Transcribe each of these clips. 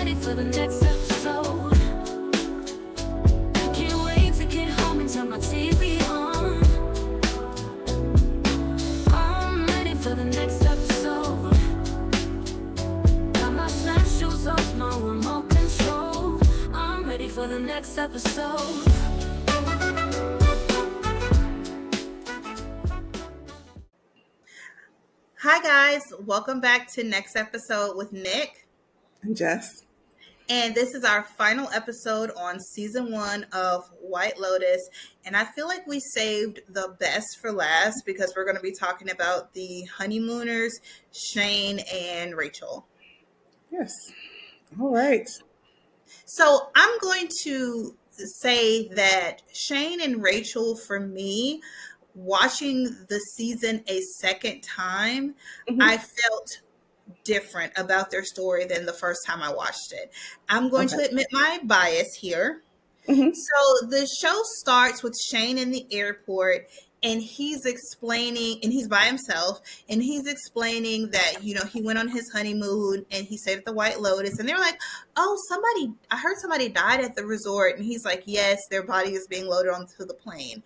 ready for the next episode. Can't wait to get home and turn my TV on. I'm ready for the next episode. Got my snap shoes off, no remote control. I'm ready for the next episode. Hi guys, welcome back to next episode with Nick and Jess. And this is our final episode on season 1 of White Lotus. And I feel like we saved the best for last because we're going to be talking about the honeymooners, Shane and Rachel. Yes. All right. So I'm going to say that Shane and Rachel, for me, watching the season a second time, I felt different about their story than the first time I watched it. I'm going to admit my bias here. So the show starts with Shane in the airport, and he's explaining, and he's by himself, and he's explaining that, you know, he went on his honeymoon and he stayed at the White Lotus, and they're like, oh, I heard somebody died at the resort. And he's like, yes, their body is being loaded onto the plane.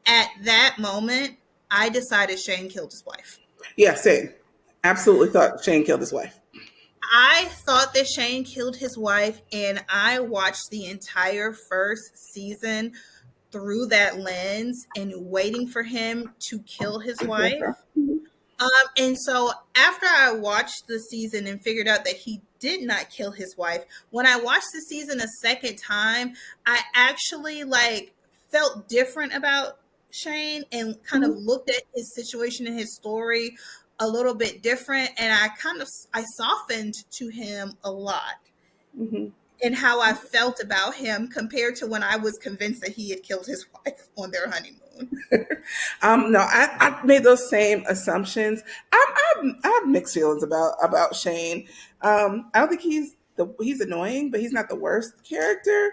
At that moment, I decided Shane killed his wife. Yeah, same. Absolutely thought Shane killed his wife. I thought that Shane killed his wife, and I watched the entire first season through that lens and waiting for him to kill his wife. And so after I watched the season and figured out that he did not kill his wife, when I watched the season a second time, I actually felt different about Shane and kind of looked at his situation and his story a little bit different, and I softened to him a lot in how I felt about him compared to when I was convinced that he had killed his wife on their honeymoon. No, I made those same assumptions. I have mixed feelings about Shane. I don't think he's annoying, but he's not the worst character.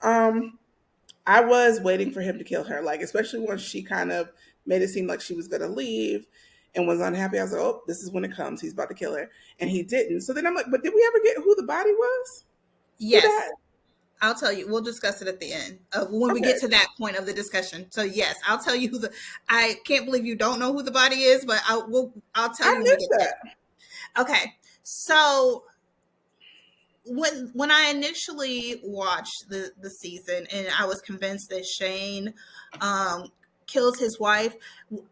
I was waiting for him to kill her, especially when she kind of made it seem like she was going to leave and was unhappy. I was like, oh, this is when it comes. He's about to kill her. And he didn't. So then I'm like, but did we ever get who the body was? Yes. I'll tell you. We'll discuss it at the end when we get to that point of the discussion. So yes, I'll tell you I can't believe you don't know who the body is, but I'll tell you when we get there. Okay. So when I initially watched the season and I was convinced that Shane killed his wife,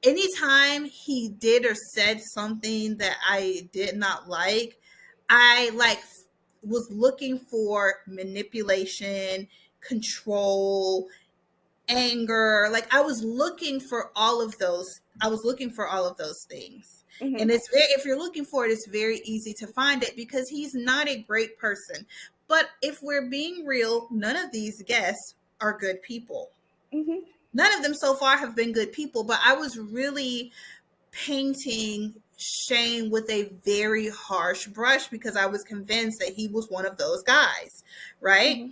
anytime he did or said something that I did not like, I was looking for manipulation, control, anger. I was looking for all of those. Things. And if you're looking for it, it's very easy to find it because he's not a great person. But if we're being real, none of these guests are good people. None of them so far have been good people, but I was really painting Shane with a very harsh brush because I was convinced that he was one of those guys, right?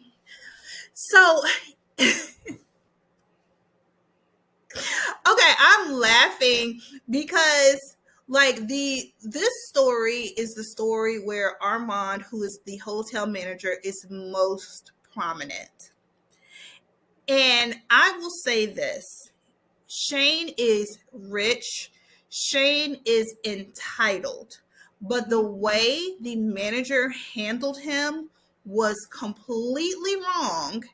So, okay, I'm laughing because this story is the story where Armand, who is the hotel manager, is most prominent. And I will say this, Shane is rich, Shane is entitled, but the way the manager handled him was completely wrong,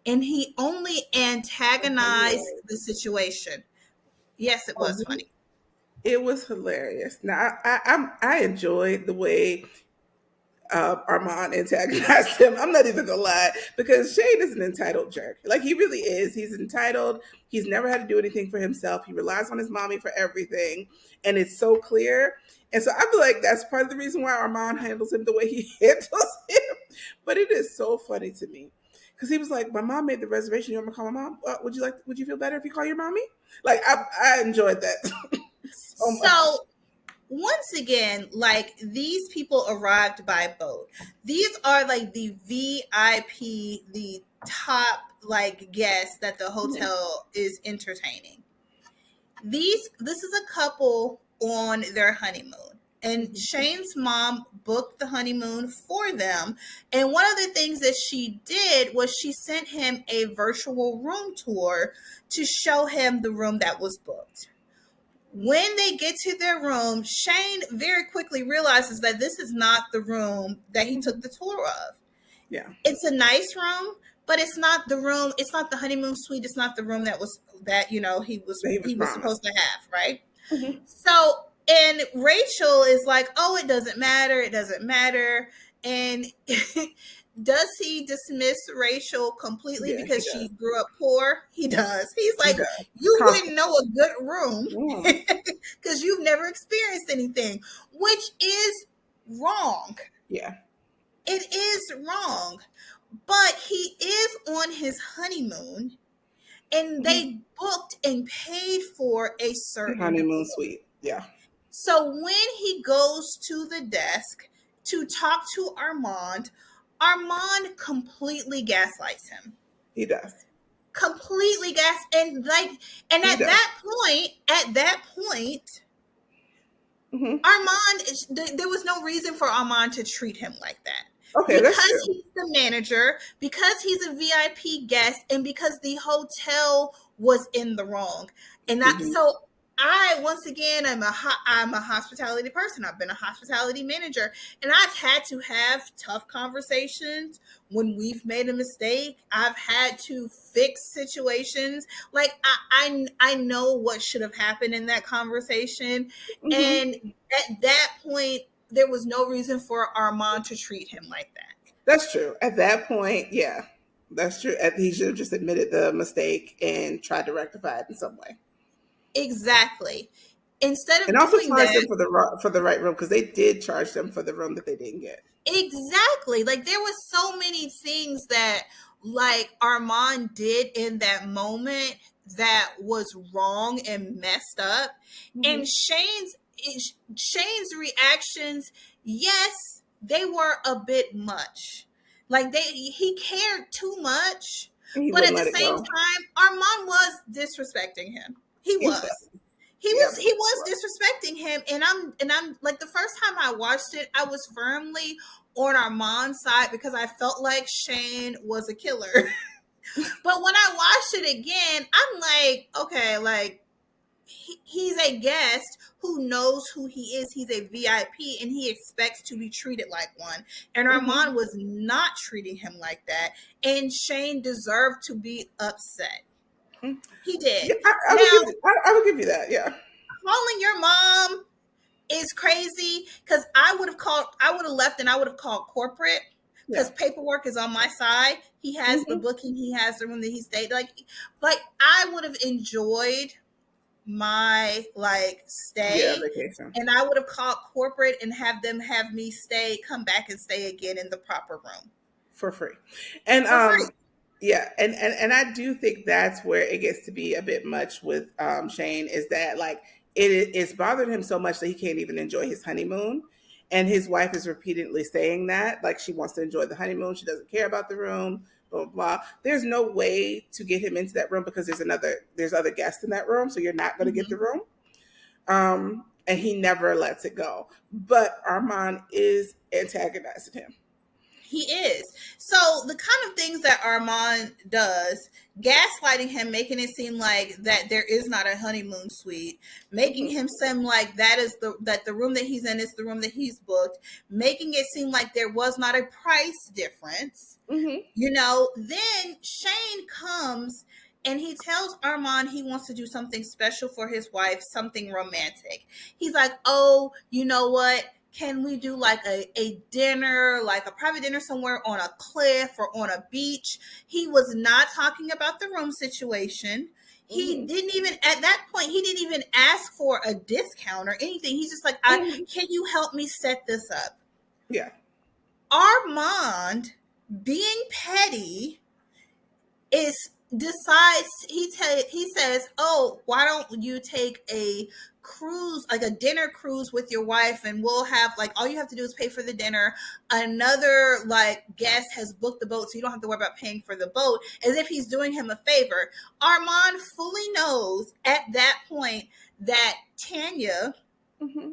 and he only antagonized the situation. Yes, it was funny. It was hilarious. Now, I enjoyed the way Armand antagonized him. I'm not even gonna lie, because Shane is an entitled jerk. He really is. He's entitled. He's never had to do anything for himself. He relies on his mommy for everything, and it's so clear. And so I feel like that's part of the reason why Armand handles him the way he handles him. But it is so funny to me because he was like, "My mom made the reservation. You want me to call my mom? Would you feel better if you call your mommy?" I enjoyed that so much. So once again, these people arrived by boat. These are the VIP, the top guests that the hotel is entertaining. This is a couple on their honeymoon. And Shane's mom booked the honeymoon for them. And one of the things that she did was she sent him a virtual room tour to show him the room that was booked. When they get to their room, Shane very quickly realizes that this is not the room that he took the tour of. Yeah. It's a nice room, but it's not the room. It's not the honeymoon suite. It's not the room that He was he was promised. supposed to have, right? Mhm. So, and Rachel is like, "Oh, it doesn't matter. It doesn't matter." And does he dismiss Rachel completely Yeah, he because she does. grew up poor? He does. He's He like, does. "You wouldn't Constantly. know a good room Mm. because you've never experienced anything," which is wrong. Yeah. It is wrong. But he is on his honeymoon and Mhm. they booked and paid for a The certain honeymoon room. suite. Yeah. So when he goes to the desk to talk to Armand, Armand completely gaslights him. He does. Completely and He does. at that point, Hmm. There was no reason for Armand to treat him like that. Okay, that's Because true. he's the manager, because he's a VIP guest, and because the hotel was in the wrong. Hmm. Once again, I'm a hospitality person. I've been a hospitality manager, and I've had to have tough conversations when we've made a mistake. I've had to fix situations. Like I know what should have happened in that conversation, Hmm. and at that point, there was no reason for Armand to treat him like that. That's true. At that point, yeah, that's true. He should have just admitted the mistake and tried to rectify it in some way, Exactly. Instead and of also doing charge them that, for the right room because they did charge them for the room that they didn't get. exactly. Like there was so many things that like Armand did in that moment that was wrong and messed up. Hmm. And Shane's reactions, yes, they were a bit much. He cared too much, And he but wouldn't at the let it same go. time, Armand was disrespecting him. He He was. was. He Yeah, was he was disrespecting him, and I'm like the first time I watched it, I was firmly on Armand's side because I felt like Shane was a killer. But when I watched it again, I'm like, okay, like he's a guest who knows who he is. He's a VIP and he expects to be treated like one. And hmm Armand was not treating him like that. And Shane deserved to be upset. He did. yeah. Now, I would give you that. Yeah. calling your mom is crazy because I would have left and I would have called corporate Yeah. because paperwork is on my side. He has the Hmm. booking, he has the room that he stayed. Like I would have enjoyed my Yeah. stay, Vacation. and I would have called corporate and have them have me come back and stay again in the proper room For free. And for free. yeah, and I do think that's where it gets to be a bit much with Shane is that like it's bothered him so much that he can't even enjoy his honeymoon. And his wife is repeatedly saying that, like she wants to enjoy the honeymoon, she doesn't care about the room, blah blah blah. There's no way to get him into that room because there's other guests in that room, so you're not going to get the Mhm. room. And he never lets it go. But Armand is antagonizing him. He is. So the kind of things that Armand does, gaslighting him, making it seem like that there is not a honeymoon suite, making Hmm. him seem like that the room that he's in is the room that he's booked, making it seem like there was not a price difference. Hmm. Then Shane comes and he tells Armand he wants to do something special for his wife, something romantic. He's like, "Oh, you know what? Can we do like a dinner, like a private dinner somewhere on a cliff or on a beach?" He was not talking about the room situation. He Hmm. didn't even, at that point, he didn't even ask for a discount or anything. He's just like, Hmm. can you help me set this up?" Yeah. Armand, being petty, is decides he says, "Oh, why don't you take a cruise, like a dinner cruise with your wife, and we'll have like all you have to do is pay for the dinner. Another like guest has booked the boat, so you don't have to worry about paying for the boat," as if he's doing him a favor. Armand fully knows at that point that Tanya Hmm.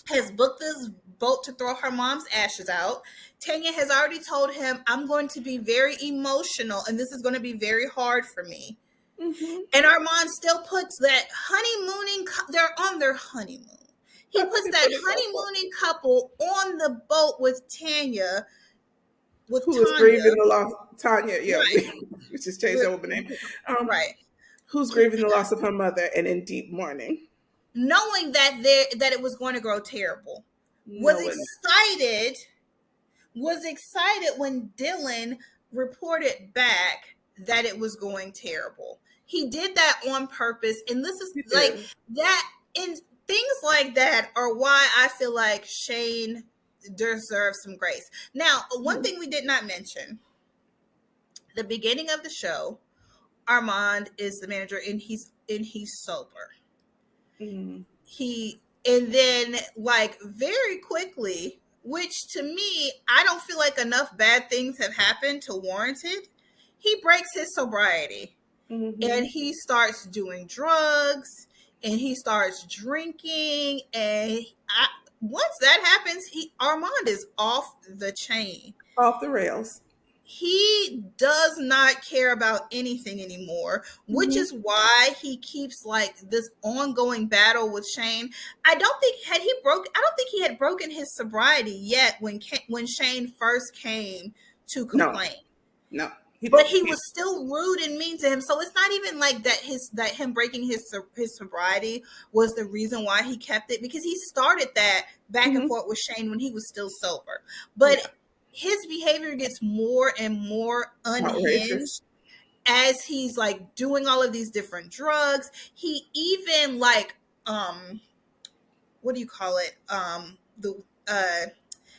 has booked this boat to throw her mom's ashes out. Tanya has already told him, I'm going to be very emotional and this is going to be very hard for me. Mm-hmm. And Armand still puts that honeymooning, they're on their honeymoon. He A puts that honeymooning couple honeymooning couple on the boat with Tanya, with who is Tanya, grieving the loss. Tanya, yeah, right, we just changed that woman name. Um, right. who's grieving the loss of her mother and in deep mourning, Knowing that that it was going to grow terrible. Was knowing. excited was excited when Dylan reported back that it was going terrible. He did that on purpose. And this is You like do. that. And things like that are why I feel like Shane deserves some grace. Now, one thing we did not mention, the beginning of the show, Armand is the manager and he's sober. Mm-hmm. He and then like very quickly, which to me I don't feel like enough bad things have happened to warrant it, he breaks his sobriety Mm-hmm. and he starts doing drugs and he starts drinking once that happens, he Armand is off the chain. Off the rails. He does not care about anything anymore, which Mm-hmm. is why he keeps like this ongoing battle with Shane. I don't think he had broken his sobriety yet when Shane first came to No, complain. no, he But didn't. he was still rude and mean to him. So it's not even like that him breaking his sobriety was the reason why he kept it, because he started that back and Mm-hmm. forth with Shane when he was still sober. Yeah, But his behavior gets more and more outrageous. unhinged as he's like doing all of these different drugs. He even like what do you call it? The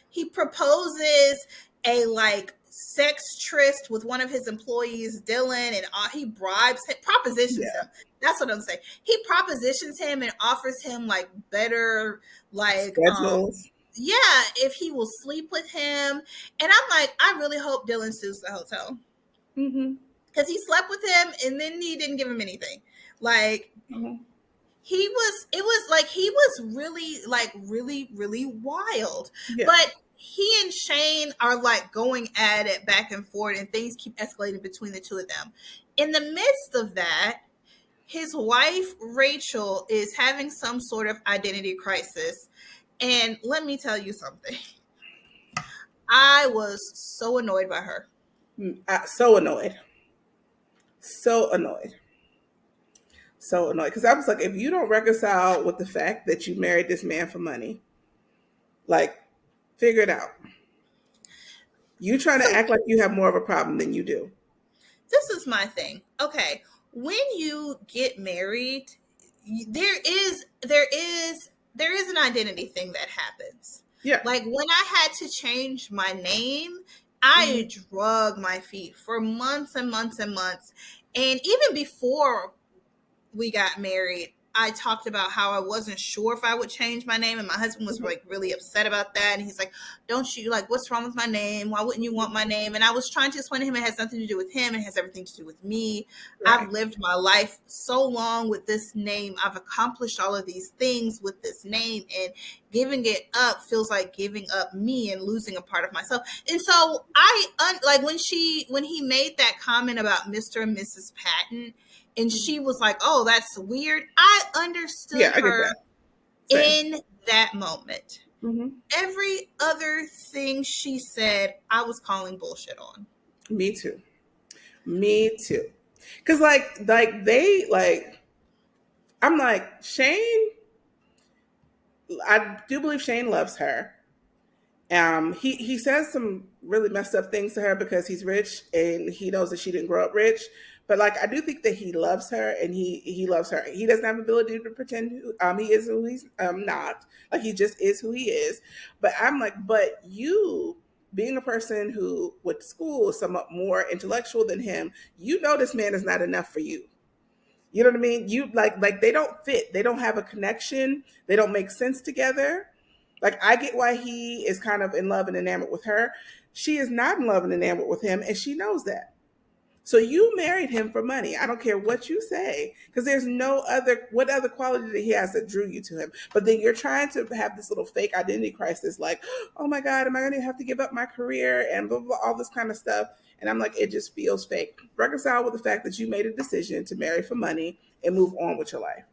he proposes a like sex tryst with one of his employees, Dylan, and he propositions Yeah, him. That's what I'm saying. He propositions him and offers him like better, like schedules. yeah, if he will sleep with him. And I'm like, I really hope Dylan sues the hotel Mm-hmm. because he slept with him and then he didn't give him anything. Like Mm-hmm. it was like he was really like really wild. Yeah. But he and Shane are like going at it back and forth and things keep escalating between the two of them. In the midst of that, his wife Rachel is having some sort of identity crisis. And let me tell you something. I was so annoyed by her. So annoyed. So annoyed. So annoyed. Because I was like, if you don't reconcile with the fact that you married this man for money, like, figure it out. You trying to So act like you have more of a problem than you do. this is my thing. Okay, when you get married, there is an identity thing that happens. Yeah. Like when I had to change my name, I Hmm. drug my feet for months and months and months. And even before we got married, I talked about how I wasn't sure if I would change my name, and my husband was like really upset about that. And he's like, "Don't you like what's wrong with my name? Why wouldn't you want my name?" And I was trying to explain to him it has nothing to do with him; it has everything to do with me. I've Right. lived my life so long with this name. I've accomplished all of these things with this name, and giving it up feels like giving up me and losing a part of myself. And so like when he made that comment about Mr. and Mrs. Patton, and she was like, "Oh, that's weird." I Yeah, understood I get her that. Same. in that moment. Hmm. Every other thing she said, I was calling bullshit on. Me too. Me too. Because I'm like, Shane, I do believe Shane loves her. He says some really messed up things to her because he's rich and he knows that she didn't grow up rich. But like, I do think that he loves her and he loves her. He doesn't have the ability to pretend he is who he's not. Like, he just is who he is. But I'm like, but you, being a person who went to school is somewhat more intellectual than him, you know this man is not enough for you. You know what I mean? You like they don't fit. They don't have a connection. They don't make sense together. Like, I get why he is kind of in love and enamored with her. She is not in love and enamored with him, and she knows that. So you married him for money. I don't care what you say, because there's no other, what other quality that he has that drew you to him? But then you're trying to have this little fake identity crisis, like, oh my God, am I going to have to give up my career and blah, blah, blah, all this kind of stuff. And I'm like, it just feels fake. Reconcile with the fact that you made a decision to marry for money and move on with your life.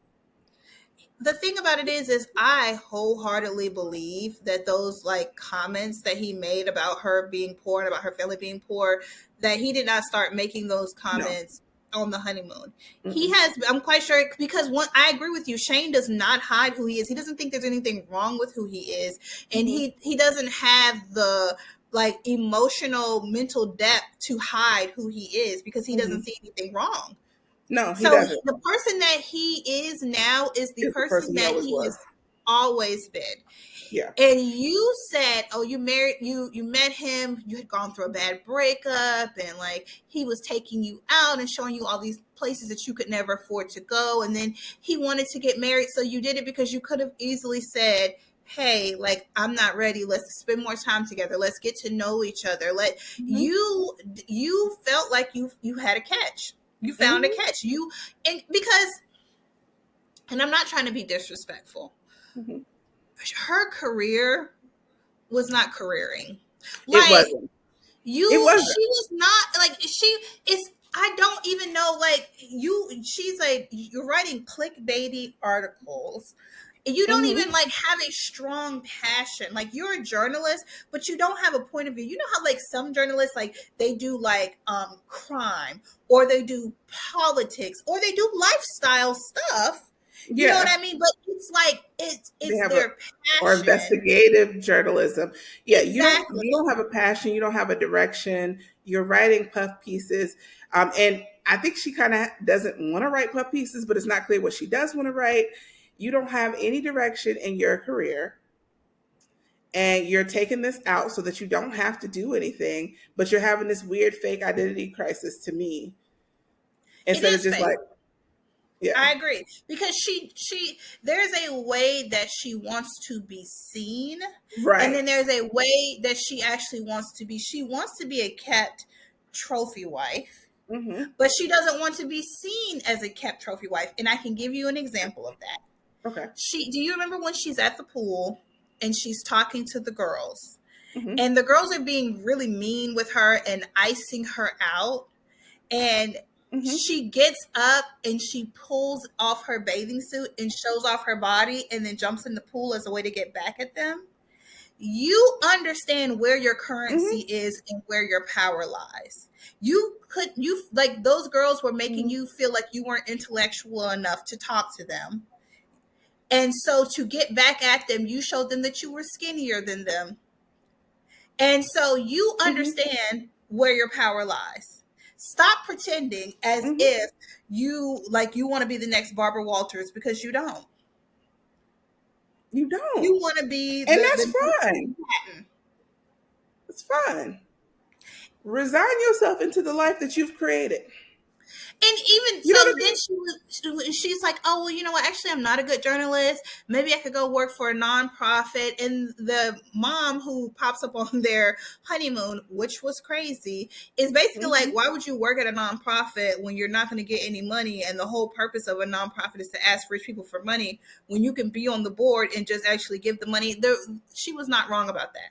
The thing about it is I wholeheartedly believe that those like comments that he made about her being poor and about her family being poor, that he did not start making those No. comments on the honeymoon. He Mm-mm. has, I'm quite sure, because one, I agree with you. Shane does not hide who he is. He doesn't think there's anything wrong with who he is, and Mm-hmm. he doesn't have the like emotional mental depth to hide who he is, because he Mm-hmm. doesn't see anything wrong. No, he So doesn't. the person that he is now is the It's the person person he that always he was. has always been. Yeah. And you said, oh, you married, you met him, you had gone through a bad breakup, and like he was taking you out and showing you all these places that you could never afford to go, and then he wanted to get married, so you did it because you could have easily said, hey, like, I'm not ready, let's spend more time together, let's get to know each other. Let Mm-hmm. you felt like you had a catch, you found a Mm-hmm. catch, you, and because, and I'm not trying to be disrespectful, Mm-hmm. her career was not careering. It Like, wasn't. It wasn't. she was not, like, she is, I don't even know, like, she's like, you're writing clickbaity articles. You don't Mm-hmm. even like have a strong passion. Like, you're a journalist, but you don't have a point of view. You know how like some journalists, like, they do like crime, or they do politics, or they do lifestyle stuff. You know what Yeah. I mean? But it's like They it's have a, their or passion. investigative journalism. Yeah, Exactly. you don't have a passion, you don't have a direction. You're writing puff pieces, and I think she kind of doesn't want to write puff pieces, but it's not clear what she does want to write. You don't have any direction in your career, and you're taking this out so that you don't have to do anything, but you're having this weird fake identity crisis to me It instead of is just fake. like, yeah, I agree, because she there's a way that she wants to be seen, and right. then there's a way that she actually wants to be. She wants to be a kept trophy wife, Mm-hmm. but she doesn't want to be seen as a kept trophy wife. And I can give you an example of that. Okay. Do you remember when she's at the pool and she's talking to the girls, Mm-hmm. and the girls are being really mean with her and icing her out, and Mm-hmm. she gets up and she pulls off her bathing suit and shows off her body and then jumps in the pool as a way to get back at them? You understand where your currency Mm-hmm. is and where your power lies. You like, those girls were making Mm-hmm. you feel like you weren't intellectual enough to talk to them, and so to get back at them, you showed them that you were skinnier than them. And so you Mm-hmm. understand where your power lies. Stop pretending as Mm-hmm. if you want to be the next Barbara Walters, because you don't. You don't. You want to be And the that's next fine. Patton. It's fine. Resign yourself into the life that you've created. And even You know what so, I then mean? she's like, oh, well, you know what? Actually, I'm not a good journalist. Maybe I could go work for a nonprofit. And the mom who pops up on their honeymoon, which was crazy, is basically like, Mm-hmm. why would you work at a nonprofit when you're not going to get any money? And the whole purpose of a nonprofit is to ask rich people for money when you can be on the board and just actually give the money. She was not wrong about that.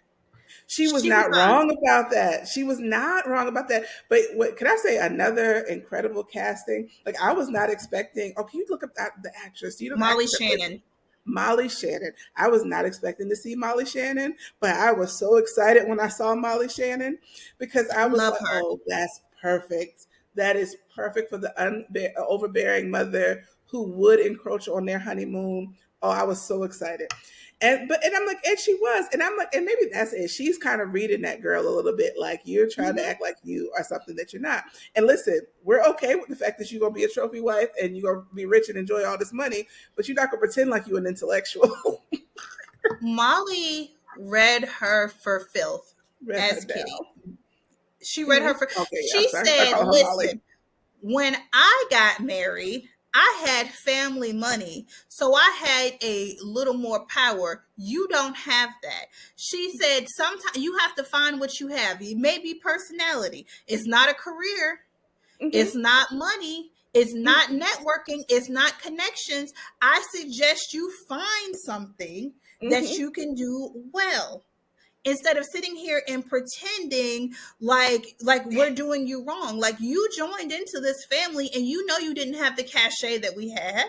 She was She was not not. wrong about that. She was not wrong about that. But what can I say? Another incredible casting. Like, I was not expecting. Oh, can you look up the actress? You know the Molly actress that plays Shannon. Molly Shannon. I was not expecting to see Molly Shannon, but I was so excited when I saw Molly Shannon, because I was Love like, her. oh, that's perfect. That is perfect for the overbearing mother who would encroach on their honeymoon. Oh, I was so excited. And I'm like, and she was, and I'm like, and maybe that's it. She's kind of reading that girl a little bit, like, you're trying to Mhm. act like you are something that you're not. And listen, we're okay with the fact that you're gonna be a trophy wife and you're gonna be rich and enjoy all this money, but you're not gonna pretend like you're an intellectual. Molly read her for filth Read her as Kitty. down. She read her Mhm. for, Okay, yeah, she I said, call her Molly. listen, when I got married, I had family money, so I had a little more power. You don't have that. She said, sometimes you have to find what you have. It may be personality. It's not a career. Mm-hmm. It's not money. It's not Mm-hmm. networking. It's not connections. I suggest you find something that Mm-hmm. you can do well instead of sitting here and pretending like we're doing you wrong. Like, you joined into this family and you know you didn't have the cachet that we had.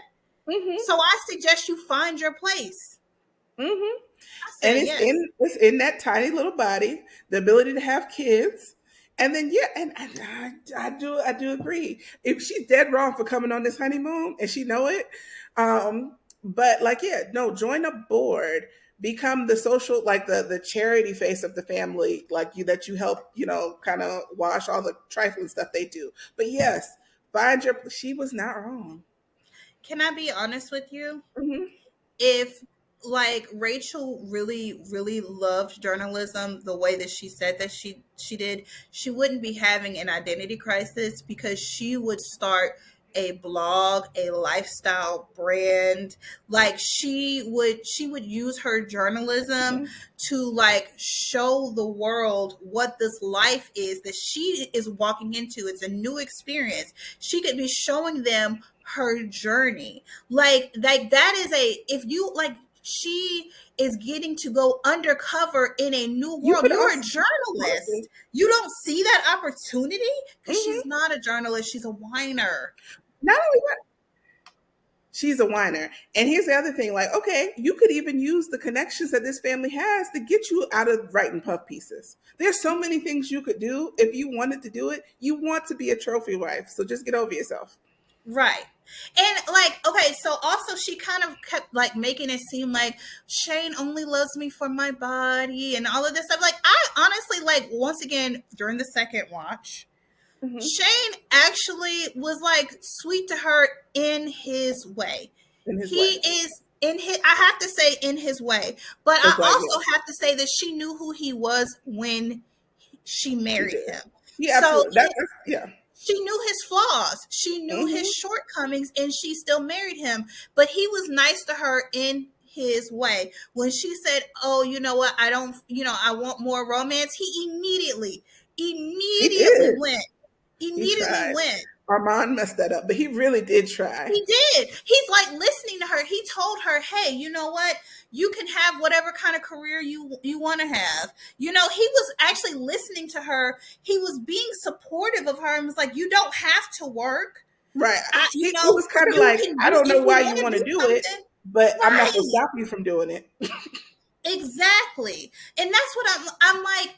Mm-hmm. So I suggest you find your place. Mm-hmm. I And said yes. it's in that tiny little body, the ability to have kids. And then yeah, and I do agree. If she's dead wrong for coming on this honeymoon and she know it, but like yeah, no, join a board, become the social, like the charity face of the family, like you, that you help, kind of wash all the trifling stuff they do. But yes, find your. She was not wrong. Can I be honest with you? Hmm. If like Rachel really loved journalism the way that she said that she did, she wouldn't be having an identity crisis, because she would start a blog, a lifestyle brand. Like, she would use her journalism Hmm. to like show the world what this life is that she is walking into. It's a new experience. She could be showing them her journey. Like that is a, if you like, she is getting to go undercover in a new You world. could You're a also journalist. honestly. You don't see that opportunity, because she's Hmm. not a journalist, she's a whiner. Not only that, she's a whiner. And here's the other thing, like, okay, you could even use the connections that this family has to get you out of writing puff pieces. There's so many things you could do if you wanted to do it. You want to be a trophy wife, so just get over yourself. Right. And like, okay, so also she kind of kept like making it seem like Shane only loves me for my body and all of this stuff. Like, I honestly, like, once again during the second watch, Hmm. Shane actually was like sweet to her in his way. In his way. He is in his, I have to say, in his way. But I It's like, also yeah, have to say that she knew who he was when she she married did. him. Yeah, So absolutely. That's yeah. she knew his flaws. She knew his Hmm. shortcomings, and she still married him. But he was nice to her in his way. When she said, "Oh, you know what? I don't, I want more romance," he He immediately did. went. He Immediately tried. went. Armand messed that up, but he really did try. He did. He's like listening to her. He told her, "Hey, you know what? You can have whatever kind of career you want to have." He was actually listening to her. He was being supportive of her and was like, "You don't have to work. Right. I, He was kind of you like, can I do, don't know if you why you want to want to do do it, something." but I'm not going to Right. stop you from doing it. Exactly. And that's what I'm like,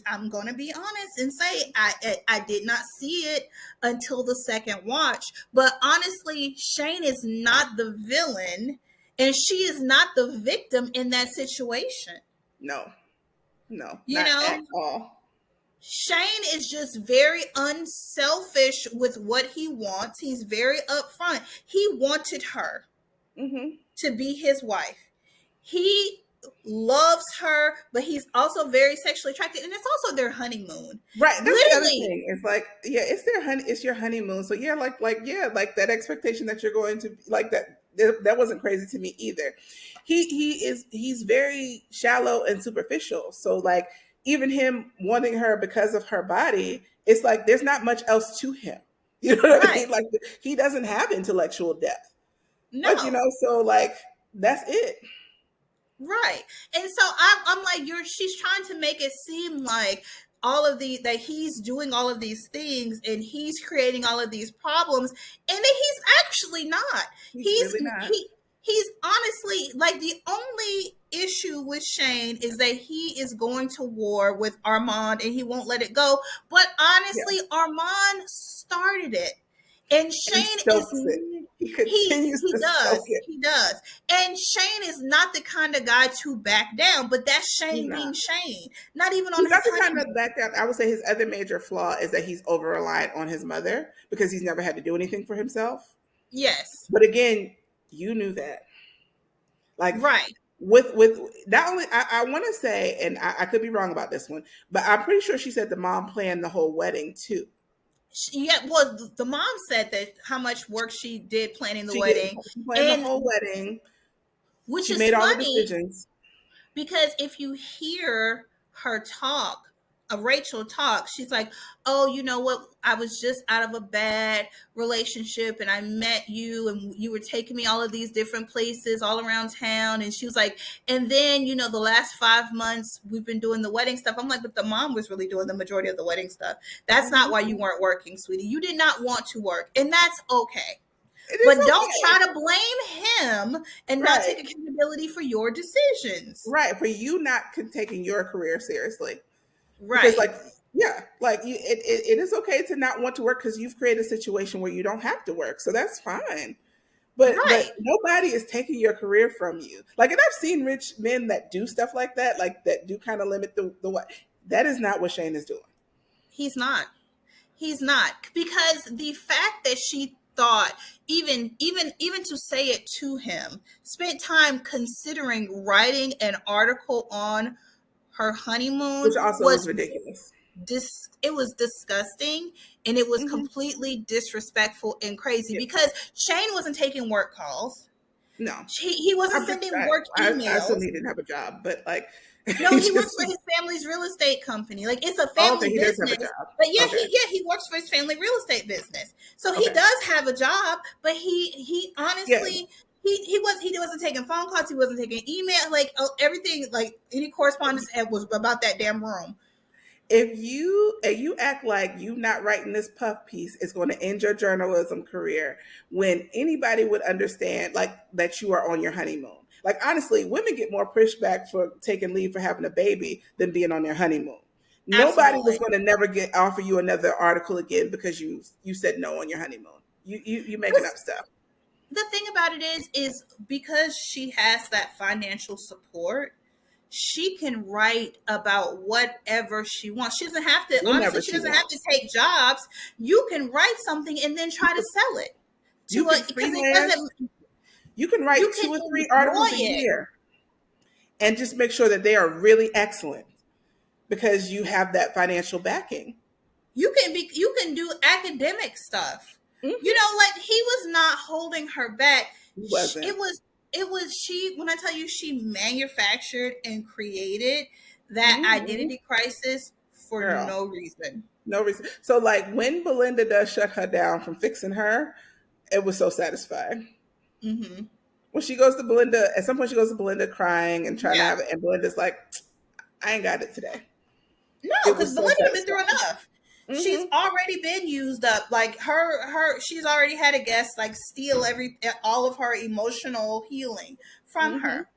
I'm going to be honest and say I did not see it until the second watch. But honestly, Shane is not the villain and she is not the victim in that situation. No, no, You not at know, all. Shane is just very unselfish with what he wants. He's very upfront. He wanted her Hmm. to be his wife. He loves her, but he's also very sexually attracted, and it's also their honeymoon. Right. That's the other Literally, thing. It's like, yeah, it's their it's your honeymoon. So yeah, yeah, like that expectation that you're going to like that. That wasn't crazy to me either. He's very shallow and superficial. So like even him wanting her because of her body, it's like there's not much else to him. You know what I right? mean? Like he doesn't have intellectual depth. But No, so like that's it. right. And so I'm like, she's trying to make it seem like all of the that he's doing all of these things and he's creating all of these problems, and that he's actually not. He's He's really not. he's honestly like, the only issue with Shane is that he is going to war with Armand and he won't let it go. But Yeah. honestly, Armand started it. And And he Shane is, stokes it. He continues he to stoke does. it. He does. And Shane is not the kind of guy to back down, but that's He's Shane not. being Shane. Not even on He's not his the kind of honeymoon. background. I would say his other major flaw is that he's over reliant on his mother because he's never had to do anything for himself. Yes. But again, you knew that. Like Right. with not only I want to say, and I could be wrong about this one, but I'm pretty sure she said the mom planned the whole wedding too. Yeah, well, the mom said that how much work she did planning the She did. wedding, She planned the and whole wedding. which She is made all the funny decisions. because if you hear her talk Rachel talks, she's like, "Oh, you know what? I was just out of a bad relationship, and I met you, and you were taking me all of these different places all around town." And she was like, "And then, the last 5 months we've been doing the wedding stuff." I'm like, "But the mom was really doing the majority of the wedding stuff. That's not Mhm. why you weren't working, sweetie. You did not want to work, and that's okay. It is But don't okay. try to blame him and not Right. take accountability for your decisions." Right. For you not taking your career seriously. Because Right. like, yeah, like it is okay to not want to work because you've created a situation where you don't have to work. So that's fine. But Right. nobody is taking your career from you. Like, and I've seen rich men that do stuff like that, like that do kind of limit the what. That is not what Shane is doing. He's not. He's not, because the fact that she thought, even to say it to him, spent time considering writing an article on her Which honeymoon also was is ridiculous. it was disgusting, and it was Hmm. completely disrespectful and crazy, Yeah. because Shane wasn't taking work calls. No, He wasn't sending work I still emails. need to have a job, but like, No, he he works just, for his family's real estate company. Like, it's a oh, okay, family he does have a business, job. but yeah, Okay, he works for his family real estate business. So he okay, does have a job, but he yeah. honestly, he wasn't taking phone calls, he wasn't taking email, like, everything, like any correspondence was about that damn room. If you act like you not writing this puff piece is going to end your journalism career, when anybody would understand like that you are on your honeymoon. Like, honestly, women get more pushback for taking leave for having a baby than being on their honeymoon. Nobody was Absolutely. going to never get offer you another article again because you said no on your honeymoon. You making up stuff. The thing about it is because she has that financial support, she can write about whatever she wants. She doesn't have to, honestly, Whenever she she doesn't have to wants. take jobs. You can write something and then try to sell it You to a, can because it freelance. doesn't, You can you write can 2 or 3 articles enjoy a it. year and just make sure that they are really excellent because you have that financial backing. You can do academic stuff. Hmm. Like, he was not holding her back. He It wasn't. was, she, when I tell you, she manufactured and created that Hmm. identity crisis for Girl, no reason. no reason. So, like, when Belinda does shut her down from fixing her, it was so satisfying. Hmm. When she goes to Belinda, at some point, she goes to Belinda crying and trying to Yeah. have it, and Belinda's like, "I ain't got it today." No, It because was so Belinda been through satisfying. enough. She's Hmm. already been used up. Like, she's already had a guest like steal all of her emotional healing from Hmm. her.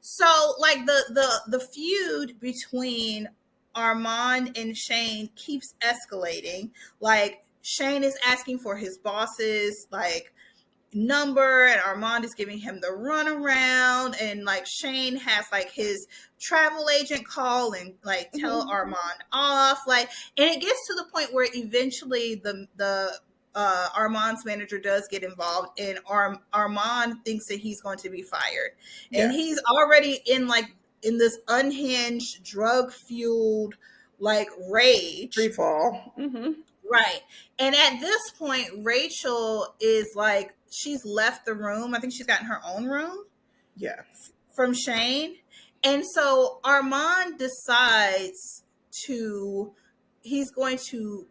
So, like, the feud between Armand and Shane keeps escalating. Like, Shane is asking for his boss's like number, and Armand is giving him the runaround, and like Shane has like his travel agent call and like tell Hmm. Armand off, like, and it gets to the point where eventually the Armand's manager does get involved, and Armand thinks that he's going to be fired, and Yes. he's already in this unhinged, drug fueled like Free rage. fall. Hmm. Right. And at this point, Rachel is like, she's left the room. I think she's gotten her own room Yeah. from Shane. And so Armand decides to, he's going to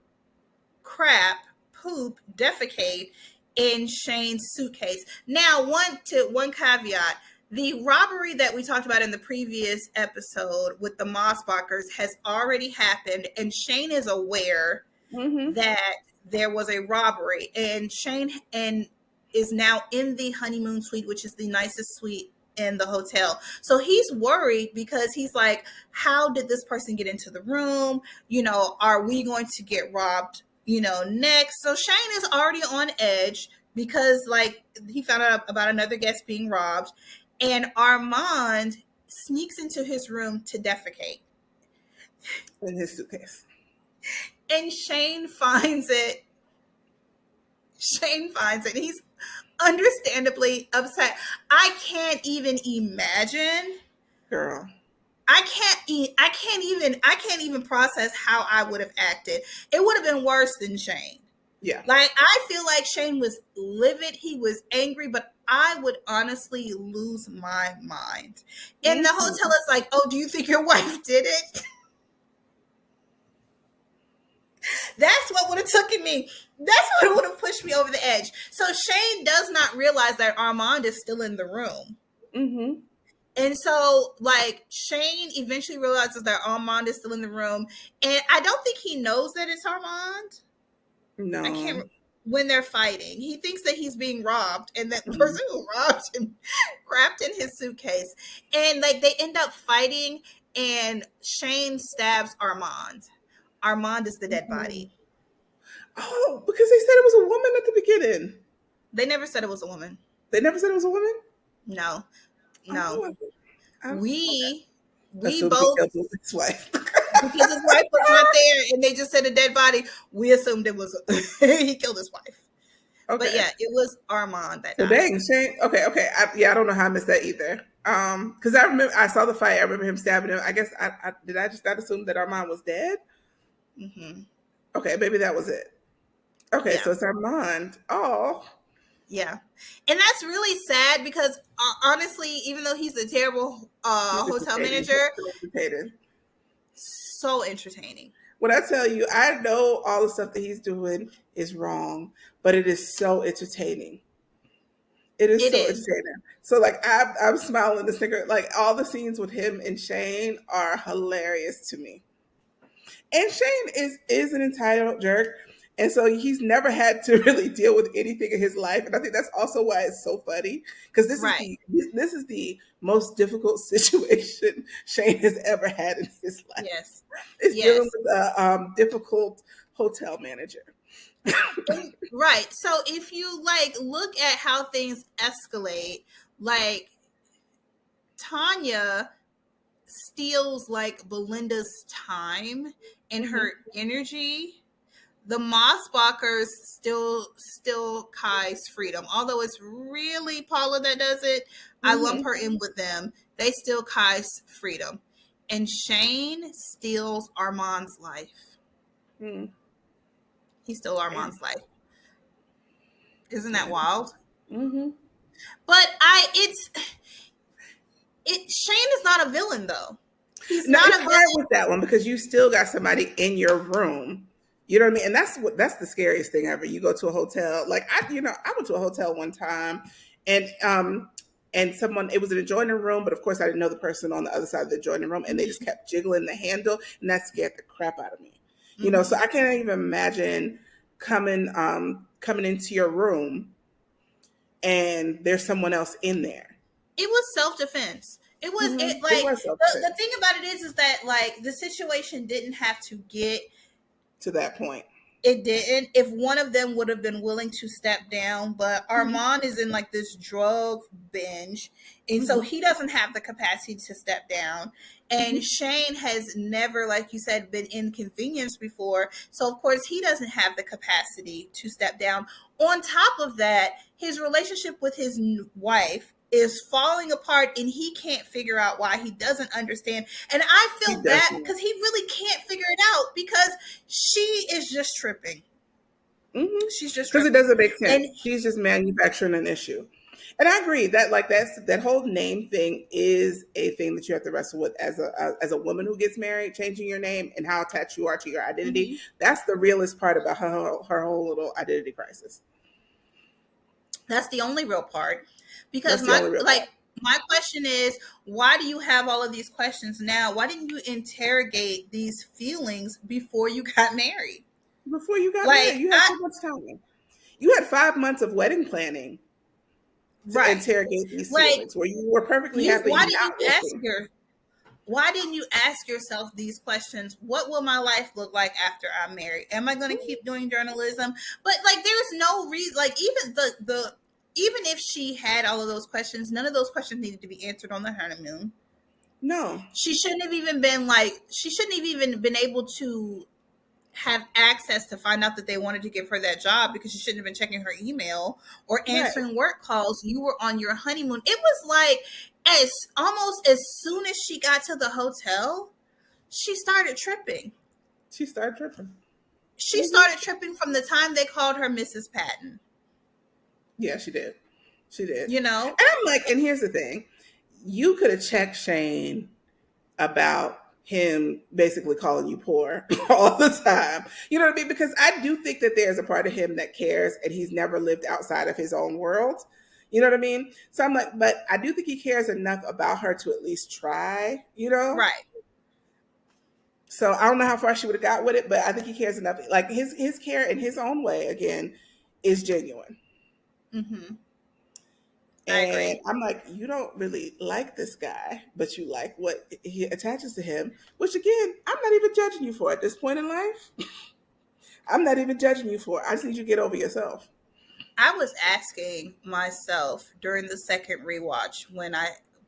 defecate in Shane's suitcase. Now, one caveat. The robbery that we talked about in the previous episode with the Mossbachers has already happened, and Shane is aware Hmm. that there was a robbery, and Shane is now in the honeymoon suite, which is the nicest suite in the hotel. So he's worried because he's like, how did this person get into the room? Are we going to get robbed, next? So Shane is already on edge because like he found out about another guest being robbed, and Armand sneaks into his room to defecate, In his suitcase. and Shane finds it. He's understandably upset. I can't imagine. Girl. I can't even process how I would have acted. It would have been worse than Shane. Yeah. Like, I feel like Shane was livid, he was angry, but I would honestly lose my mind. In the hotel, Hmm. it's like, oh, do you think your wife did it? me. That's what would have pushed me over the edge. So Shane does not realize that Armand is still in the room. Mm-hmm. And so, like, Shane eventually realizes that Armand is still in the room. And I don't think he knows that it's Armand. I No. can't, when they're fighting. He thinks that he's being robbed, and that Mhm. person who robbed him wrapped in his suitcase. And, like, they end up fighting, and Shane stabs Armand. Armand is the dead body. Oh, because they said it was a woman at the beginning. They never said it was a woman. They never said it was a woman? No, no. Oh, okay. We Assumed he both, killed his wife. because his wife was not there and they just said a dead body, we assumed it was he killed his wife. Okay. But yeah, it was Armand that So died. dang, Shane. Okay, okay. I don't know how I missed that either. Because I remember I saw the fight. I remember him stabbing him. I guess I did. I just not assume that Armand was dead. Mm-hmm. Okay, maybe that was it. Okay, Yeah. so it's Armand. Oh, Yeah. And that's really sad because honestly, even though he's a terrible he's hotel entertaining. manager, He's so entertaining. so entertaining. When I tell you, I know all the stuff that he's doing is wrong, but it is so entertaining. It is It so is. entertaining. So like I'm smiling the snicker. Like all the scenes with him and Shane are hilarious to me. And Shane is an entitled jerk. And so he's never had to really deal with anything in his life. And I think that's also why it's so funny. Because Right. this is the most difficult situation Shane has ever had in his life. Yes. It's Yes. dealing with a difficult hotel manager. Right. So if you like look at how things escalate, like Tanya steals like Belinda's time and her energy. The Mossbachers still Kai's freedom. Although it's really Paula that does it, I lump her in with them. They steal Kai's freedom. And Shane steals Armand's life. Mm. He stole Yeah. Armand's life. Isn't that Yeah. wild? Mm-hmm. But Shane is not a villain though. He's No, not it's a hard villain. with that one because you still got somebody in your room. You know what I mean? And that's the scariest thing ever. You go to a hotel, like I went to a hotel one time, and someone, it was an adjoining room, but of course I didn't know the person on the other side of the adjoining room, and they just kept jiggling the handle, and that scared the crap out of me. So I can't even imagine coming into your room and there's someone else in there. It was self-defense. It was it like It was the thing about it is that like the situation didn't have to get to that point. It didn't. If one of them would have been willing to step down, but Armand is in like this drug binge, and so he doesn't have the capacity to step down. And Shane has never, like you said, been inconvenienced before, so of course he doesn't have the capacity to step down. On top of that, his relationship with his wife is falling apart and he can't figure out why. He doesn't understand, and I feel bad because he really can't figure it out because she is just tripping. She's just because it doesn't make sense. And she's just manufacturing an issue. And I agree that like that whole name thing is a thing that you have to wrestle with as a woman who gets married, changing your name and how attached you are to your identity. That's the realest part about her whole little identity crisis. That's the only real part. Because my question is, why do you have all of these questions now? Why didn't you interrogate these feelings before you got married? Before you got married, you had so much time. You had 5 months of wedding planning to interrogate these feelings where you were perfectly happy. Why didn't you ask yourself these questions? What will my life look like after I'm married? Am I going to keep doing journalism? But like, there's no reason. Like, even if she had all of those questions, none of those questions needed to be answered on the honeymoon. No, she shouldn't have even been able to have access to find out that they wanted to give her that job because she shouldn't have been checking her email or answering work calls. You were on your honeymoon. It was like almost as soon as she got to the hotel, she started tripping. She started tripping from the time they called her Mrs. Patton. Yeah, she did. And I'm like, and here's the thing. You could have checked Shane about him basically calling you poor all the time. You know what I mean? Because I do think that there's a part of him that cares and he's never lived outside of his own world. You know what I mean? So I'm like, but I do think he cares enough about her to at least try, you know? Right. So I don't know how far she would have got with it, but I think he cares enough. Like his care in his own way, again, is genuine. Mm-hmm. I And agree. I'm like, you don't really like this guy, but you like what he attaches to him, which again, I'm not even judging you for at this point in life. I'm not even judging you for it. I just need you to get over yourself. I was asking myself during the second rewatch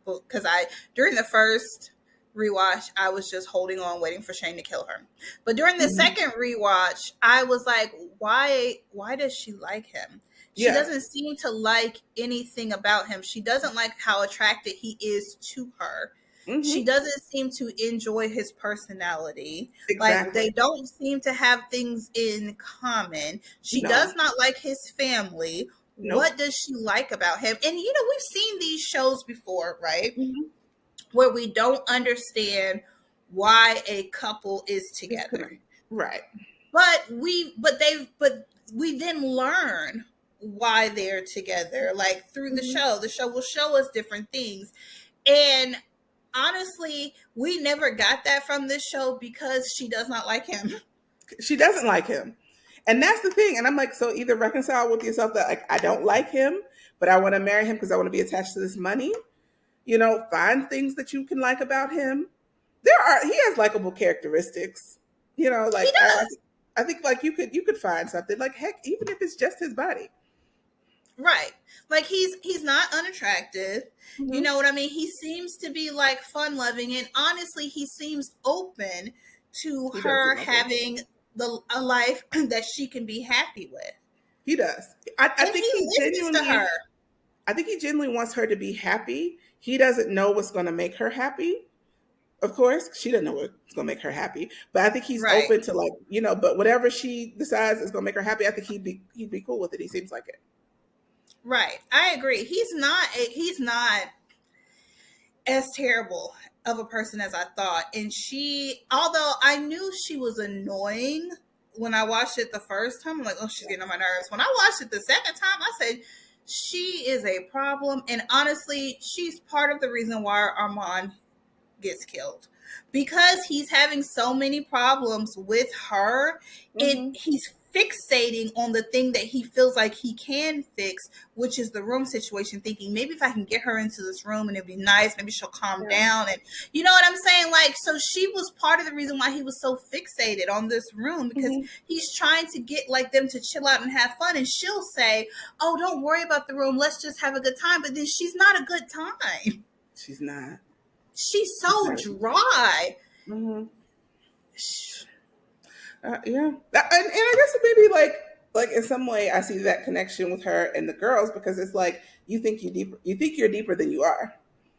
because during the first rewatch, I was just holding on, waiting for Shane to kill her. But during the Mhm. second rewatch, I was like, why does she like him? She Yeah. doesn't seem to like anything about him. She doesn't like how attracted he is to her. She Hmm. doesn't seem to enjoy his personality. Like Exactly. they don't seem to have things in common. She No. does not like his family. Nope. What does she like about him? And we've seen these shows before, right? Hmm. Where we don't understand why a couple is It's together. gonna right. But we then learn why they're together, like through the Hmm. show. The show will show us different things. And honestly, we never got that from this show because she does not like him. She doesn't like him. And that's the thing. And I'm like, so either reconcile with yourself that like I don't like him, but I want to marry him because I want to be attached to this money. You know, find things that you can like about him. He has likable characteristics. You know, He like does. I think like you could find something like heck, even if it's just his body. Right. Like he's not unattractive. You Hmm. know what I mean? He seems to be like fun loving, and honestly he seems open to He does seem her open. having a life that she can be happy with. He does. I And think he he listens to her. genuinely I think he genuinely wants her to be happy. He doesn't know what's going to make her happy. Of course, she doesn't know what's going to make her happy. But I think he's Right. open to like, but whatever she decides is going to make her happy, I think he'd be cool with it. He seems like it. Right. I agree. He's not as terrible of a person as I thought. And although I knew she was annoying when I watched it the first time, I'm like, oh, she's getting on my nerves. When I watched it the second time, I said, she is a problem. And honestly, she's part of the reason why Armand gets killed, because he's having so many problems with her. Hmm. He's fixating on the thing that he feels like he can fix, which is the room situation, thinking maybe if I can get her into this room and it'd be nice, maybe she'll calm Yeah. down. And you know what I'm saying? Like, so she was part of the reason why he was so fixated on this room, because Hmm. he's trying to get like them to chill out and have fun. And she'll say, oh, don't worry about the room, let's just have a good time. But then she's not a good time. She's not. She's She's so not. dry. Hmm. Yeah, and I guess maybe like in some way I see that connection with her and the girls because it's like you think you're deeper than you are.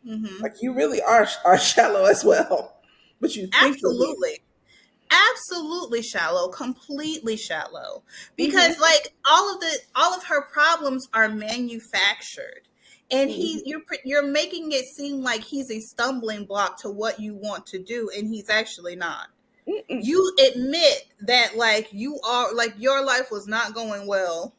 Mm-hmm. Like you really are shallow as well, but you think you're deep. Absolutely. Absolutely shallow, completely shallow. Because Hmm. like all of her problems are manufactured. And Hmm. you're making it seem like he's a stumbling block to what you want to do, and he's actually not. Mm-mm. You admit that like you are like your life was not going well,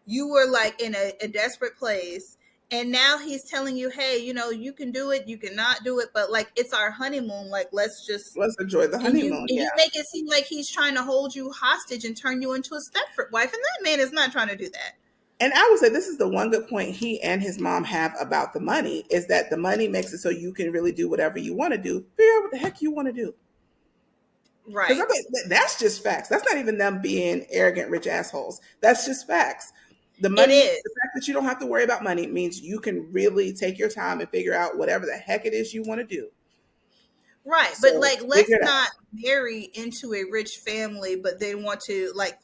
you were like in a desperate place, and now he's telling you, hey, you can do it, you cannot do it, but like it's our honeymoon, like let's just. Let's enjoy the And you honeymoon. and Yeah. you make it seem like he's trying to hold you hostage and turn you into a Stepford wife, and that man is not trying to do that. And I would say this is the one good point he and his mom have about the money is that the money makes it so you can really do whatever you want to do. Figure out what the heck you want to do. Because I Right. mean, that's just facts. That's not even them being arrogant, rich assholes. That's just facts. The It money, is. the fact that you don't have to worry about money means you can really take your time and figure out whatever the heck it is you want to do. Right. But So like let's figure it out. not marry into a rich family but then want to like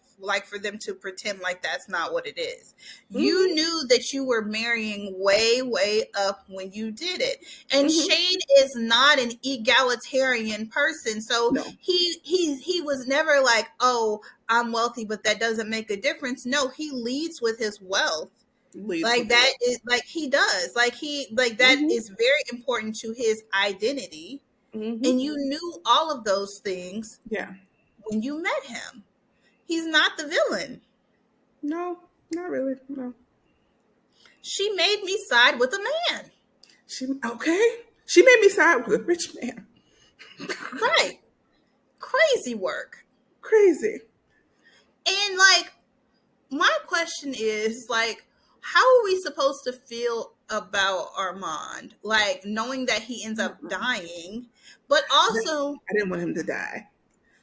for them to pretend like that's not what it is. You Hmm. knew that you were marrying way, way up when you did it. And Hmm. Shane is not an egalitarian person. So No, he was never like, oh, I'm wealthy, but that doesn't make a difference. No, he leads with his wealth. leads Like with that what? is like he does. Like that Hmm. is very important to his identity. Hmm. And you knew all of those things Yeah. when you met him. He's not the villain. No, not really. No. She made me side with a man. She okay. She made me side with a rich man. Right. Crazy work. Crazy. And like, my question is like, how are we supposed to feel about Armand? Like, knowing that he ends up Mm-mm. dying, but also, I didn't want him to die.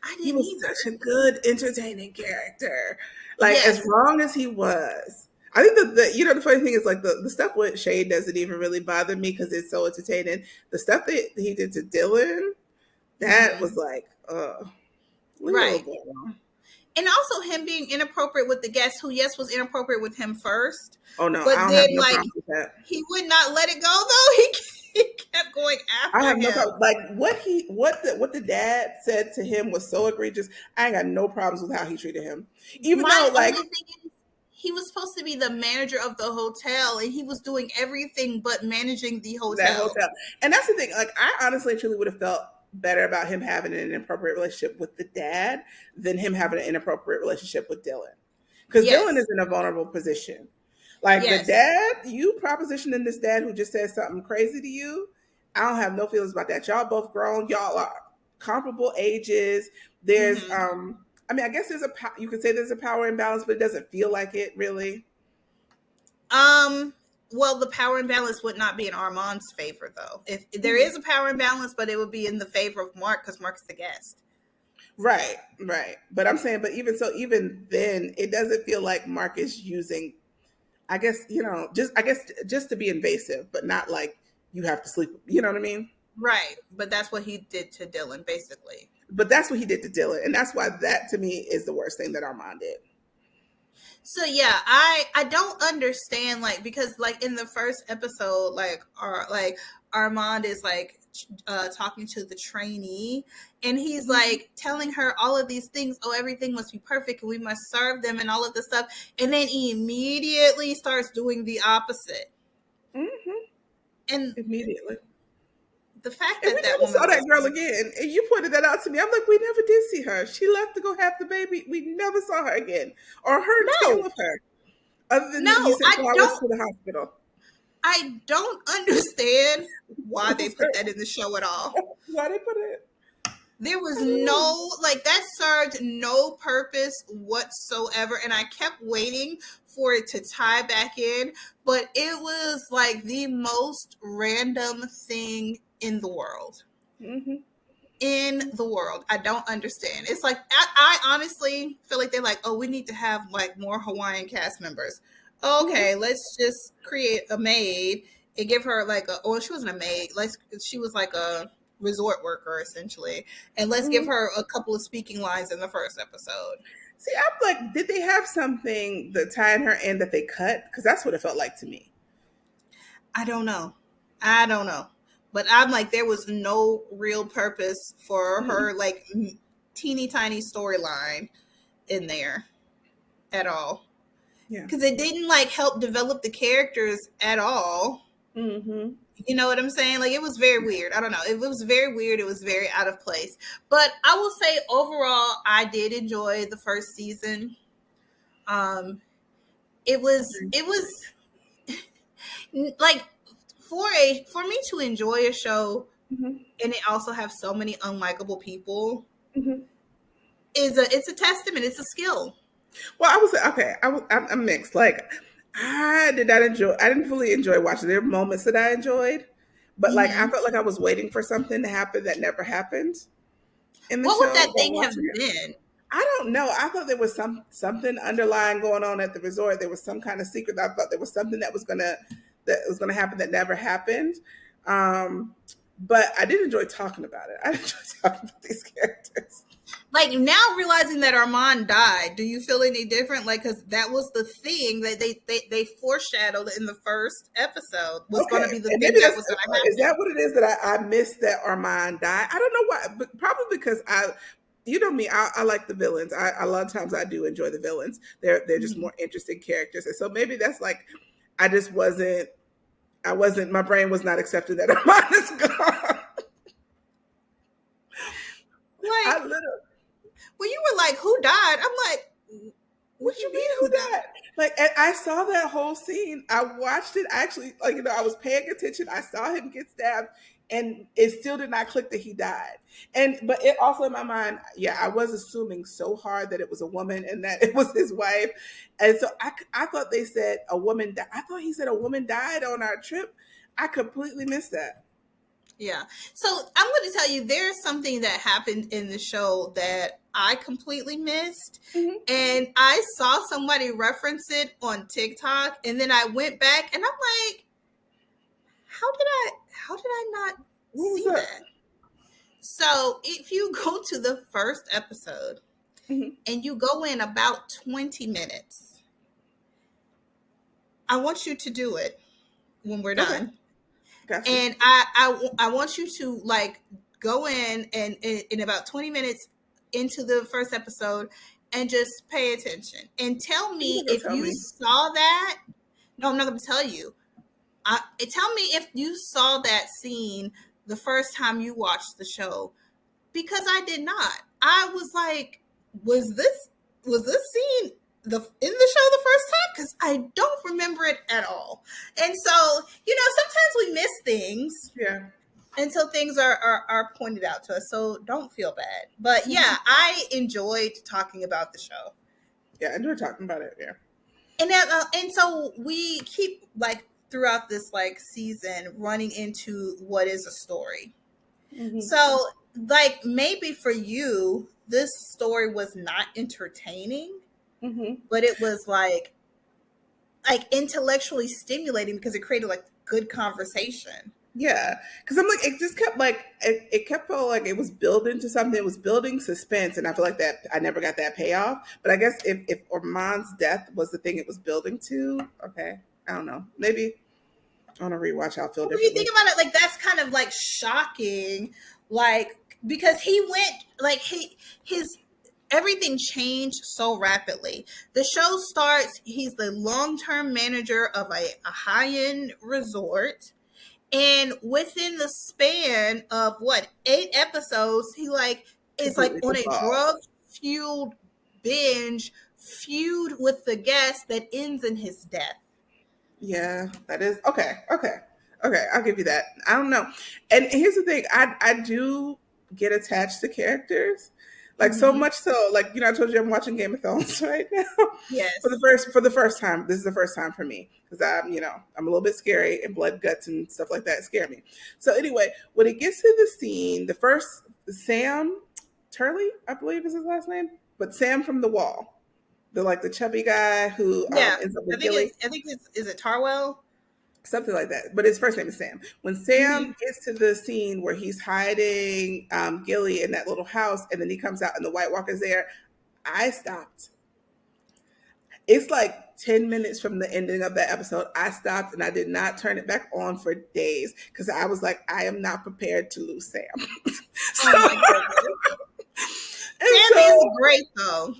I He didn't was either. such a good, entertaining character. Like as Yes. long as he was. I think that the funny thing is like the stuff with Shade doesn't even really bother me because it's so entertaining. The stuff that he did to Dylan, that Hmm. was like, leave the little Right. boy alone. And also him being inappropriate with the guest who, yes, was inappropriate with him first, Oh no, but I don't then have no like problems with that. he would not let it go though. He kept going I after have no him. problem. Like what the dad said to him was so egregious. I ain't got no problems with how he treated him. Even My though like only thing is, he was supposed to be the manager of the hotel, and he was doing everything but managing the that hotel. hotel. And that's the thing. Like, I honestly and truly would have felt better about him having an inappropriate relationship with the dad than him having an inappropriate relationship with Dylan. Because Dylan is Yes, in a vulnerable position. Like the yes. dad, you propositioning this dad who just said something crazy to you. I don't have no feelings about that. Y'all both grown. Y'all are comparable ages. There's, Hmm. I mean, I guess you could say there's a power imbalance, but it doesn't feel like it really. Um. Well, the power imbalance would not be in Armand's favor, though. If there Mhm. is a power imbalance, but it would be in the favor of Mark because Mark's the guest. Right, right. But I'm saying, but even so, even then, it doesn't feel like Mark is using, I guess, just to be invasive, but not like you have to sleep. You know what I mean? Right, but that's what he did to Dylan, basically. But that's what he did to Dylan, and that's why that to me is the worst thing that Armand did. So yeah, I don't understand, like, because like in the first episode, like Armand is like talking to the trainee, and he's Hmm. like telling her all of these things. Oh, everything must be perfect, and we must serve them, and all of this stuff. And then he immediately starts doing the opposite. Hmm. And Immediately, the fact and that we that never woman saw was, that girl again. And you pointed that out to me. I'm like, we never did see her. She left to go have the baby. We never saw her again, or heard tell no, of her, other than that he no, sent flowers to the hospital. I don't understand why It they was put that in the show at all. why they put it. There was I don't know. no, like, that served no purpose whatsoever. And I kept waiting for it to tie back in, but it was like the most random thing in the world. Hmm. In the world. I don't understand. It's like, I honestly feel like they're like, oh, we need to have like more Hawaiian cast members. Hmm. Okay, let's just create a maid and give her like a, well, she wasn't a maid. Like, she was like a resort worker essentially. And let's give Hmm. her a couple of speaking lines in the first episode. See, I'm like, did they have something that tying her in that they cut? Because that's what it felt like to me. I don't know. I don't know. But I'm like, there was no real purpose for Mm. her like teeny tiny storyline in there at all. Yeah. Because it didn't like help develop the characters at all. Hmm. You know what I'm saying? Like, it was very weird. I don't know. It was very weird. It was very out of place. But I will say overall, I did enjoy the first season. Um, it was like, for me to enjoy a show Hmm. and it also have so many unlikable people Hmm. is it's a testament. It's a skill. Well, I was okay. I'm mixed. Like, I did not enjoy. I didn't fully enjoy watching. There were moments that I enjoyed, but like I Hmm. felt like I was waiting for something to happen that never happened in the What would show that while thing have watching it. been? I don't know. I thought there was something underlying going on at the resort. There was some kind of secret. I thought there was something that was gonna happen that never happened. Um, but I did enjoy talking about it. I enjoyed talking about these characters. Like, now realizing that Armand died, do you feel any different? Like, because that was the thing that they foreshadowed in the first episode was going to Okay, be the and thing maybe that that's was going to is happen. that what it is that I missed that Armand died. I don't know why, but probably because you know me, I like the villains. A lot of times I do enjoy the villains. They're just Mhm. more interesting characters, and so maybe that's like I just wasn't. I wasn't. My brain was not accepting that Armand is gone. when you were like, "Who died?" I'm like, What "What do you you mean mean who who died?" died? Like, and I saw that whole scene. I watched it. Actually, like, I was paying attention. I saw him get stabbed, and it still did not click that he died. And but it also in my mind, yeah, I was assuming so hard that it was a woman and that it was his wife, and so I thought they said a woman. I thought he said a woman died on our trip. I completely missed that. Yeah. So I'm going to tell you, there's something that happened in the show that I completely missed. Hmm. And I saw somebody reference it on TikTok. And then I went back and I'm like, how did I not What was see that? that? So if you go to the first episode Hmm. and you go in about 20 minutes, I want you to do it when we're Okay, done. got you. And I want you to like go in and in about 20 minutes into the first episode and just pay attention and tell You're me not gonna if tell you me. saw that. No, I'm not going to tell you. Tell me if you saw that scene the first time you watched the show, because I did not. I was like, was this scene in the show the first time? Because I don't remember it at all. And so, sometimes we miss things Yeah. until things are pointed out to us. So don't feel bad. But yeah, Mhm. I enjoyed talking about the show. Yeah, I enjoy talking about it. Yeah. And so we keep like throughout this like season running into what is a story. Hmm. So like maybe for you this story was not entertaining, Hmm. but it was like intellectually stimulating because it created like good conversation. Yeah, because I'm like, it just kept like it kept feeling like it was building to something. It was building suspense, and I feel like that I never got that payoff. But I guess if Ormond's death was the thing it was building to, okay, I don't know. Maybe on a rewatch I'll feel Well, if you think differently. about it, like that's kind of like shocking, like because he went like his everything changed so rapidly. The show starts, he's the long-term manager of a high-end resort, and within the span of what 8 episodes, he like is like Completely on a dissolved. drug-fueled binge feud with the guest that ends in his death. Yeah, that is okay. Okay. Okay, I'll give you that. I don't know. And here's the thing, I do get attached to characters. Like so Mm-hmm. much so, like I told you I'm watching Game of Thrones right now. Yes. For the first time. This is the first time for me. Because I'm a little bit scary and blood guts and stuff like that scare me. So anyway, when it gets to the scene, the first Sam Turley, I believe is his last name, but Sam from the wall. The chubby guy who Yeah, ends up I with think Gilly. it's. I think it's. Is it Tarwell? Something like that. But his first name is Sam. When Mm-hmm. Sam gets to the scene where he's hiding Gilly in that little house, and then he comes out and the White Walker's there, I stopped. It's like 10 minutes from the ending of that episode. I stopped and I did not turn it back on for days because I was like, I am not prepared to lose Sam. Oh so, my goodness, and Sam is so great though.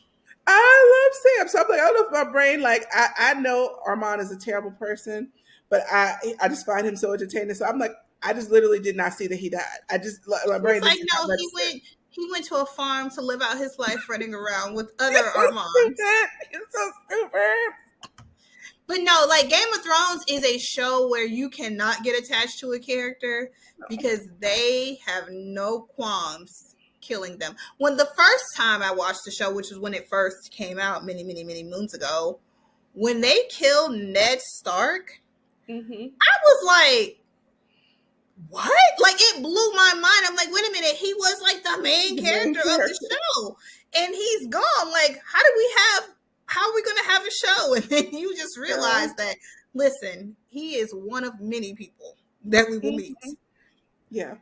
I love Sam. So I'm like, I don't know if my brain, like, I know Armand is a terrible person, but I just find him so entertaining. So I'm like, I just literally did not see that he died. I just, my He's brain just like, did not no, he register. went. He went to a farm to live out his life running around with He's other so Armands. stupid. He's so stupid. But no, like Game of Thrones is a show where you cannot get attached to a character because they have no qualms killing them. When the first time I watched the show, which was when it first came out many, many, many moons ago, when they killed Ned Stark, Mm-hmm. I was like, what? Like it blew my mind. I'm like, wait a minute, he was like the main The main character of the character. show, and he's gone. Like, how are we gonna have a show? And then you just Yeah. realize that listen, he is one of many people that we will meet. Mhm. Yeah.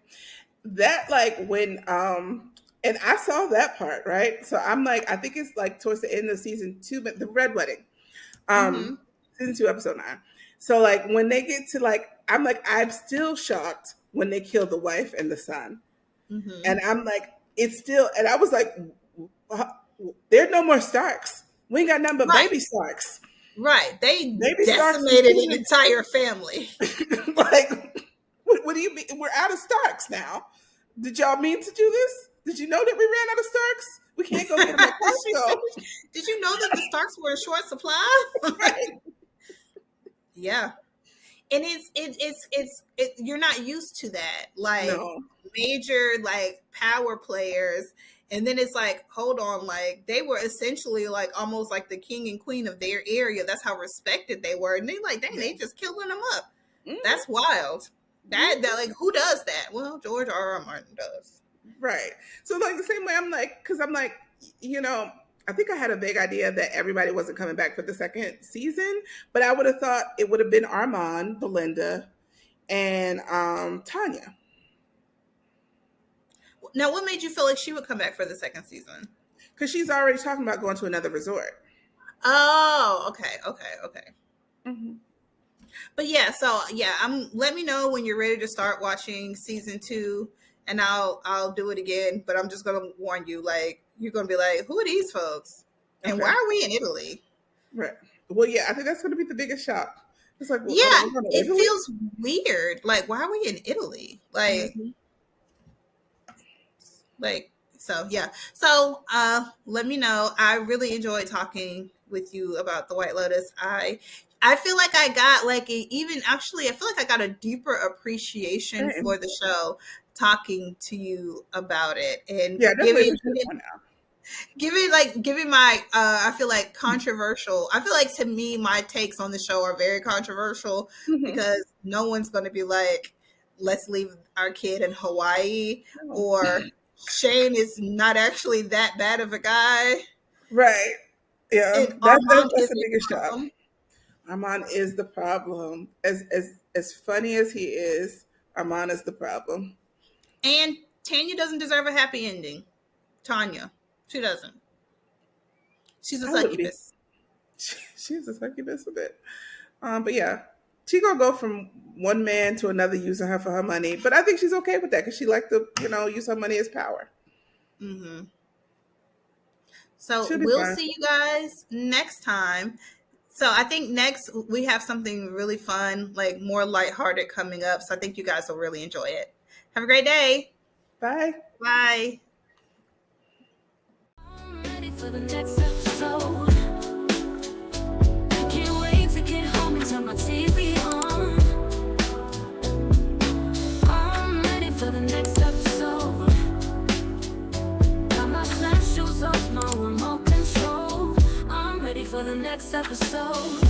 That like when and I saw that part, right? So I'm like, I think it's like towards the end of season 2, but the Red Wedding. Mm-hmm. Season 2, episode 9. So like when they get to like I'm like, I'm still shocked when they kill the wife and the son. Mm-hmm. And I'm like, it's still and I was like, there's no more Starks. We ain't got nothing but Right, baby Starks. right. They Baby Starks is decimated an season entire family. like, what do you mean? We're out of Starks now. Did y'all mean to do this? Did you know that we ran out of Starks? We can't go get them at She said, Costco. did you know that the Starks were in short supply? Right. Yeah. And you're not used to that. Like No. major like power players. And then it's like, hold on, like they were essentially like almost like the king and queen of their area. That's how respected they were. And they like, dang, they just killing them up. Mhm. That's wild. That like, who does that? Well, George R. Martin does. Right. So like the same way I'm like, because I'm like, you know, I think I had a vague idea that everybody wasn't coming back for the second season, but I would have thought it would have been Armand, Belinda, and Tanya. Now, what made you feel like she would come back for the second season? Because she's already talking about going to another resort. Oh, okay. Mm-hmm. But yeah, so yeah, let me know when you're ready to start watching season 2, and I'll do it again. But I'm just gonna warn you, like you're gonna be like, who are these folks, and Okay. why are we in Italy? Right. Well, yeah, I think that's going to be the biggest shock. It's like, well, hold on, Yeah, we're going to it Italy? feels weird. Like, why are we in Italy? Mm-hmm. Like so yeah. So let me know. I really enjoyed talking with you about the White Lotus. I feel like I got like I feel like I got a deeper appreciation Same. for the show talking to you about it and Yeah, definitely appreciate it more now. giving my I feel like controversial. I feel like to me my takes on the show are very controversial Mm-hmm. because no one's going to be like, let's leave our kid in Hawaii, No. or Shane is not actually that bad of a guy, Right. Yeah, and that's Armand that's is the biggest a shock. problem. Armand is the problem. As funny as he is, Armand is the problem. And Tanya doesn't deserve a happy ending. Tanya, she doesn't. She's a I wouldn't be. succubus. She's a succubus a bit. But yeah, she gonna go from one man to another using her for her money. But I think she's okay with that because she like to, use her money as power. Mm-hmm. So She'll be we'll fine. see you guys next time. So I think next we have something really fun, like more lighthearted coming up. So I think you guys will really enjoy it. Have a great day. Bye. Bye. I'm ready for the next episode. Can't wait to get home and turn my TV on. I'm ready for the next episode. Got my flash shoes off, no remote control. I'm ready for the next episode.